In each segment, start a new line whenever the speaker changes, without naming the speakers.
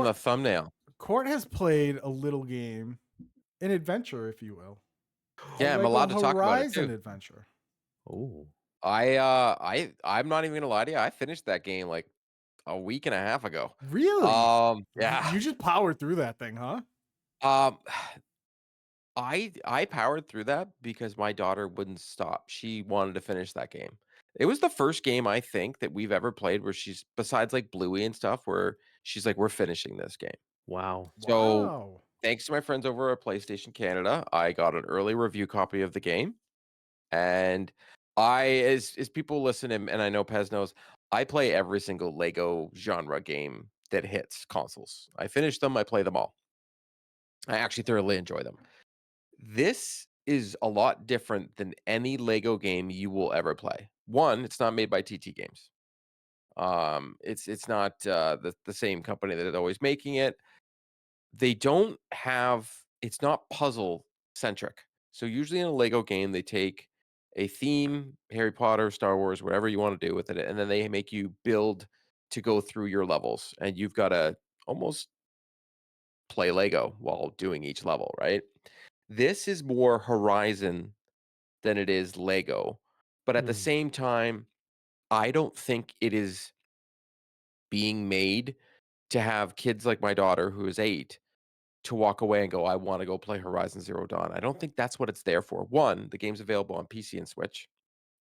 on the thumbnail.
Court has played a little game, an adventure, if you will, a
Yeah, I'm
Lego
allowed to talk about it
Horizon
too.
adventure.
Oh,
I'm not even gonna lie to you. I finished that game like a week and a half ago.
Really?
Yeah.
You just powered through that thing, huh?
Um, I powered through that because my daughter wouldn't stop. She wanted to finish that game. It was the first game I think that we've ever played where she's besides like Bluey and stuff, where she's like, "We're finishing this game."
wow.
So
Wow.
thanks to my friends over at PlayStation Canada, I got an early review copy of the game. And as people listen and I know Pez knows, I play every single Lego genre game that hits consoles. I finish them, I play them all. I actually thoroughly enjoy them. This is a lot different than any Lego game you will ever play. One, it's not made by TT Games. It's not the same company that is always making it. They don't have it's not puzzle centric. So usually in a Lego game, they take a theme, Harry Potter, Star Wars, whatever you want to do with it, and then they make you build to go through your levels, and you've got to almost play Lego while doing each level, right? This is more Horizon than it is Lego, but at the
Hmm.
same time, I don't think it is being made to have kids like my daughter who is 8 to walk away and go, "I wanna go play Horizon Zero Dawn." I don't think that's what it's there for. 1, the game's available on PC and Switch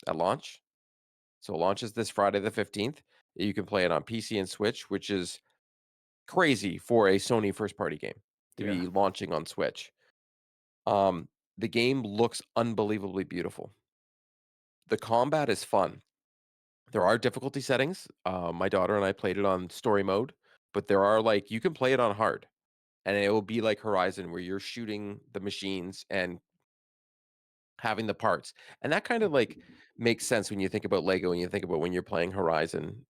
at launch. So it launches this Friday the 15th. You can play it on PC and Switch, which is crazy for a Sony first party game to
Yeah.
be launching on Switch. Um, the game looks unbelievably beautiful. The combat is fun. There are difficulty settings. My daughter and I played it on story mode, but there are, like you can play it on hard, and it will be like Horizon where you're shooting the machines and having the parts, and that kind of, like, makes sense when you think about Lego and you think about when you're playing Horizon,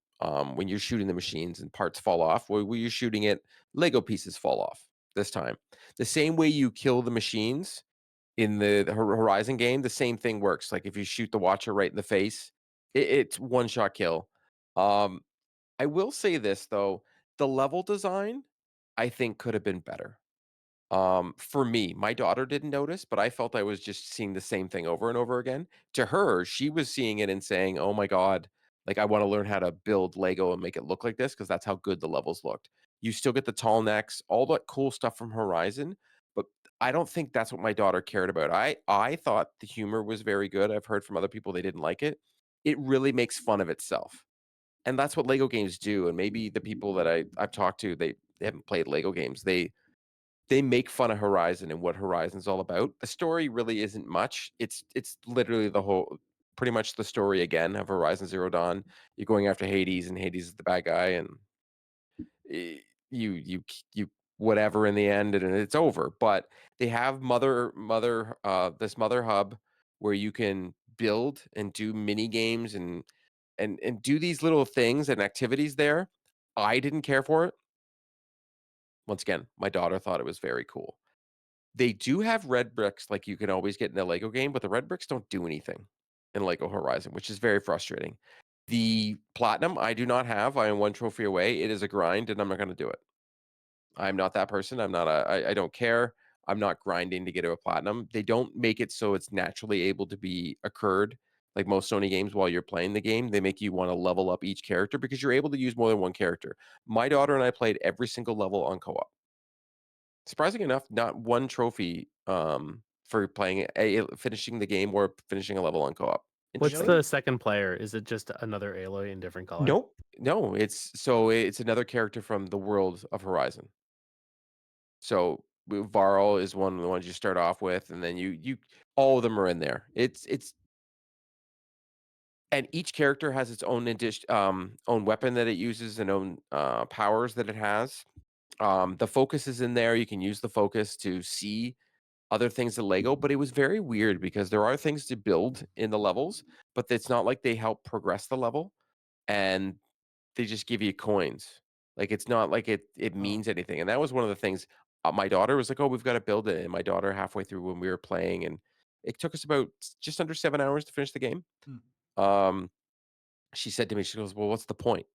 when you're shooting the machines and parts fall off, where you're shooting it, Lego pieces fall off this time. The same way you kill the machines in the Horizon game, the same thing works, like, if you shoot the Watcher right in the face, it's one-shot kill. Um, I will say this, though, the level design, I think, could have been better. For me, my daughter didn't notice, but I felt I was just seeing the same thing over and over again. To her, she was seeing it and saying, "Oh my god, like I want to learn how to build Lego and make it look like this because that's how good the levels looked." You still get the tall necks, all that cool stuff from Horizon, but I don't think that's what my daughter cared about. I thought the humor was very good. I've heard from other people they didn't like it. It really makes fun of itself. And that's what Lego games do. And maybe the people that I've talked to, they haven't played Lego games. They make fun of Horizon and what Horizon's all about. The story really isn't much. It's literally the whole pretty much the story again of Horizon Zero Dawn. You're going after Hades, and Hades is the bad guy, and you whatever in the end, and it's over. But they have this mother hub where you can build and do mini games and do these little things and activities there. I didn't care for it. Once again, my daughter thought it was very cool. They do have red bricks like you can always get in a Lego game, but the red bricks don't do anything in Lego Horizon, which is very frustrating. The platinum I do not have. I am one trophy away. It is a grind, and I'm not going to do it. I'm not that person. I don't care. I'm not grinding to get to a platinum. They don't make it so it's naturally able to be occurred like most Sony games while you're playing the game. They make you want to level up each character because you're able to use more than one character. My daughter and I played every single level on co-op. Surprising enough, not one trophy, for playing finishing the game or finishing a level on co-op.
What's
Interesting.
the
Really?
second player? Is it just another Aloy in different color?
Nope. No, it's another character from the world of Horizon. So, Varl is one of the ones you start off with, and then you all of them are in there. It's and each character has its own own weapon that it uses and own, powers that it has. The focus is in there. You can use the focus to see other things to Lego, but it was very weird because there are things to build in the levels, but it's not like they help progress the level and they just give you coins. Like it's not like it
Oh.
means anything. And that was one of the things my daughter was like, "Oh, we've got to build it." And my daughter halfway through when we were playing and it took us about just under 7 hours to finish the game.
Hmm.
Um she said to me, she goes, "Well, what's the point?"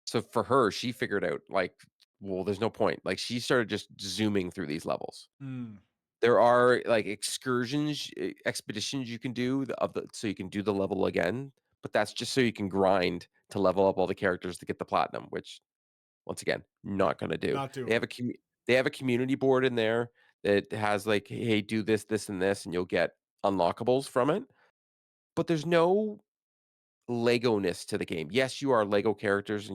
So for her, she figured out like well, there's no point. Like, she started just zooming through these levels.
Mm,
There are, like, expeditions you can do so you can do the level again, but that's just so you can grind to level up all the characters to get the platinum, which, once again,
yeah,
not gonna do.
not
They
doing
have
it.
they have a community board in there that has, like, "Hey, do this, this, and this," and you'll get unlockables from it, but there's no Lego-ness to the game. Yes, you are Lego characters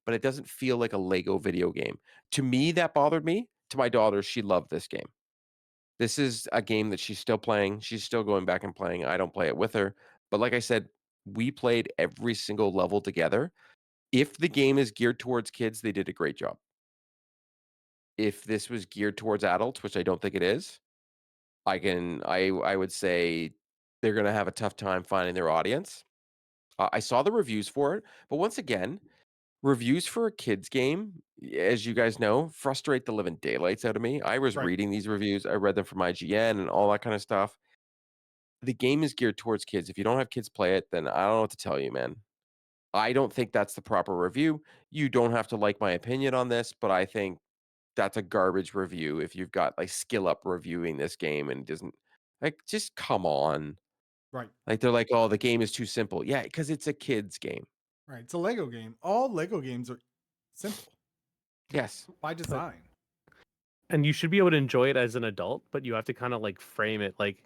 but it doesn't feel like a Lego video game. To me, that bothered me. To my daughter, she loved this game. This is a game that she's still playing. She's still going back and playing. I don't play it with her. But like I said, we played every single level together. If the game is geared towards kids, they did a great job. If this was geared towards adults, which I don't think it is, I would say they're gonna have a tough time finding their audience. I saw the reviews for it, but once again, reviews for a kids game, as you guys know, frustrate the living daylights out of me. I was
Right,
reading these reviews. I read them from IGN and all that kind of stuff. The game is geared towards kids. If you don't have kids play it, then I don't know what to tell you, man. I don't think that's the proper review. You don't have to like my opinion on this, but I think that's a garbage review if you've got like Skill Up reviewing this game and doesn't like just come on.
right,
Like they're like, "Oh, the game is too simple." Yeah, because it's a kids game.
right. It's a Lego game. All Lego games are simple
Yes.
by
But
design.
and you should be able to enjoy it as an adult, but you have to kind of like frame it like,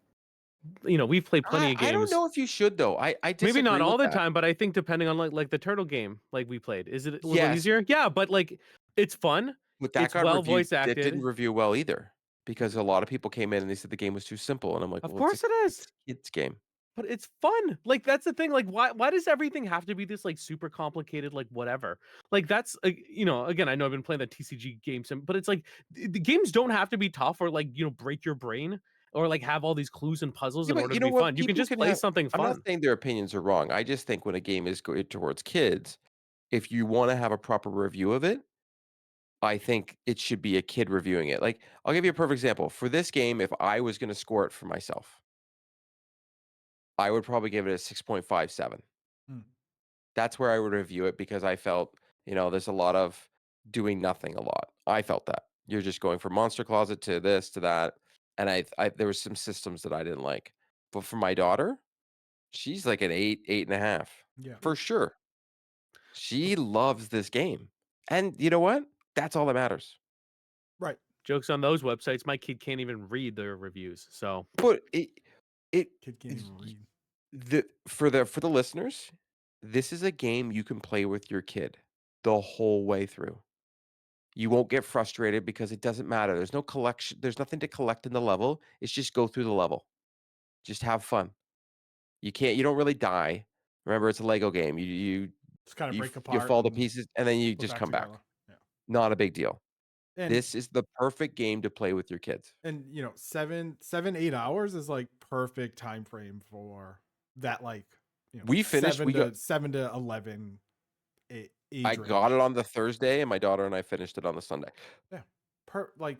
you know, we've played plenty of
I don't
games.
know if you should though. I
Maybe not
disagree
all
with
the
that.
time, but I think depending on like the turtle game like we played, is it a little
Yes,
easier? Yeah, but like it's fun.
but
It's well voice
that didn't
acted.
review well either because a lot of people came in and they said the game was too simple, and I'm like,
Of
"Well,
course it is.
it's a kids game."
But it's fun. Like that's the thing. Like why does everything have to be this like super complicated like whatever? Like that's you know, again, I know I've been playing that TCG games, but it's like the games don't have to be tough or like, you know, break your brain or like have all these clues and puzzles
Yeah,
in
but
order
you
to
know
be
what?
fun. You can
People
just
can
play
have
something
I'm not
fun.
saying their opinions are wrong. I just think when a game is geared towards kids, if you wanna have a proper review of it, I think it should be a kid reviewing it. Like, I'll give you a perfect example. For this game, if I was gonna score it for myself, I would probably give it a 6.57.
Mm,
That's where I would review it because I felt, there's a lot of doing nothing a lot. I felt that. You're just going from Monster Closet to this to that, and I there was some systems that I didn't like. But for my daughter, she's like an 8, 8.5
yeah.
for sure. She loves this game. And you know what? That's all that matters.
Right.
Jokes on those websites. My kid can't even read their reviews. So
But it
Kid can't even read.
for the listeners, this is a game you can play with your kid the whole way through. You won't get frustrated because it doesn't matter. There's nothing to collect in the level. It's just go through the level. Just have fun. You don't really die. Remember, it's a Lego game.
Just kind of break
You
apart
fall to
and
pieces and then you
put
just
back
come back.
together. Yeah.
Not a big deal.
And
This is the perfect game to play with your kids.
you know, 7, 8 hours is like perfect time frame for that, like, you know,
We finished.
seven to 11
I
age
got it
range.
on the Thursday, and my daughter and I finished it on the Sunday.
Yeah. Like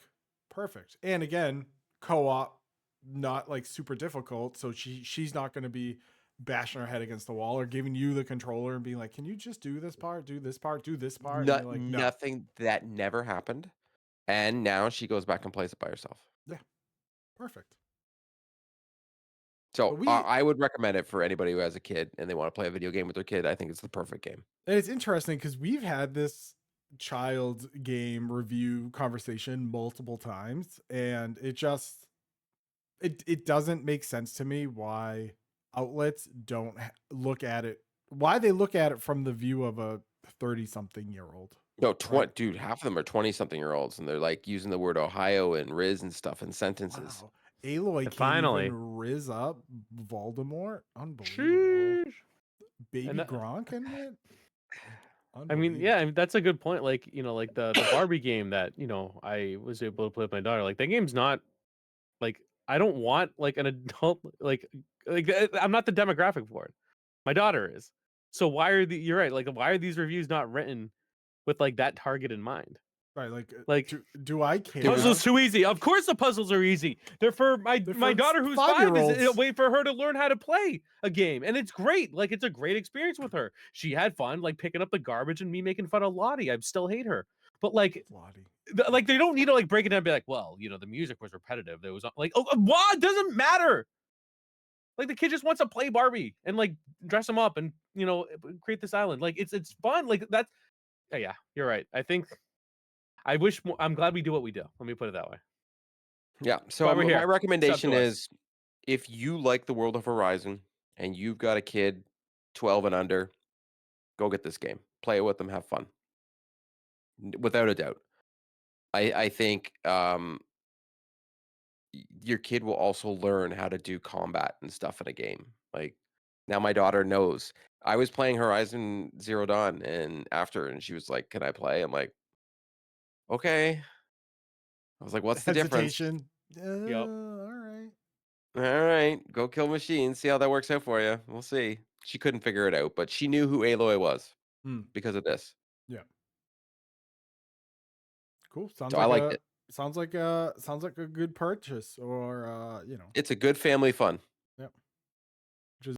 perfect. And again, co-op, not like super difficult. So she's not gonna be bashing her head against the wall or giving you the controller and being like, can you just do this part, do this part, do this part? And you're like, no.
Nothing that never happened, and now she goes back and plays it by herself.
Yeah, perfect. But
So,
we
I would recommend it for anybody who has a kid and they wanna play a video game with their kid. I think it's the perfect game.
And it's interesting because we've had this child game review conversation multiple times, and it doesn't make sense to me why outlets don't look at it, why they look at it from the view of a 30 something year old,
No,
right?
dude, half of them are 20-something-year-olds, and they're, like, using the word Ohio and Riz and stuff in sentences.
Wow. Aloy can't even
finally,
riz up Voldemort. Unbelievable.
sheesh. And
Baby Gronk in it.
I mean, yeah, I
Unbelievable.
mean, that's a good point. Like, you know, like the Barbie game that, you know, I was able to play with my daughter. Like that game's not like I don't want like an adult I'm not the demographic for it. My daughter is. So why are you're right, like why are these reviews not written with like that target in mind?
Right. Like,
Like
do I
It was
puzzles
care?
too easy. Of course the puzzles are easy. They're for
They're
my
for
daughter who's 5 is a
5-year-olds.
way for her to learn how to play a game. And it's great. Like it's a great experience with her. She had fun like picking up the garbage and me making fun of Lottie. I still hate her. But like,
Lottie.
like they don't need to like break it down and be like, well, the music was repetitive. There was like, oh, what doesn't matter. Like the kid just wants to play Barbie and like dress him up and create this island. Like it's fun. Like that's yeah, you're right. I think I wish more, I'm glad we do what we do. Let me put it that way.
Yeah. So
But we're
my
here. It's up
recommendation
to us.
is if you like the World of Horizon and you've got a kid 12 and under, go get this game. Play it with them, have fun. Without a doubt. I think your kid will also learn how to do combat and stuff in a game. Like now my daughter knows. I was playing Horizon Zero Dawn and she was like, "Can I play?" I'm like, "Okay." I was like, "What's the difference?"
Hesitation.
Yep.
All right.
All right, go kill machines. See how that works out for you. We'll see. She couldn't figure it out, but she knew who Aloy was
Hmm.
because of this.
Yeah. Cool.
So I liked it.
Sounds like a good purchase, or
It's a good family fun.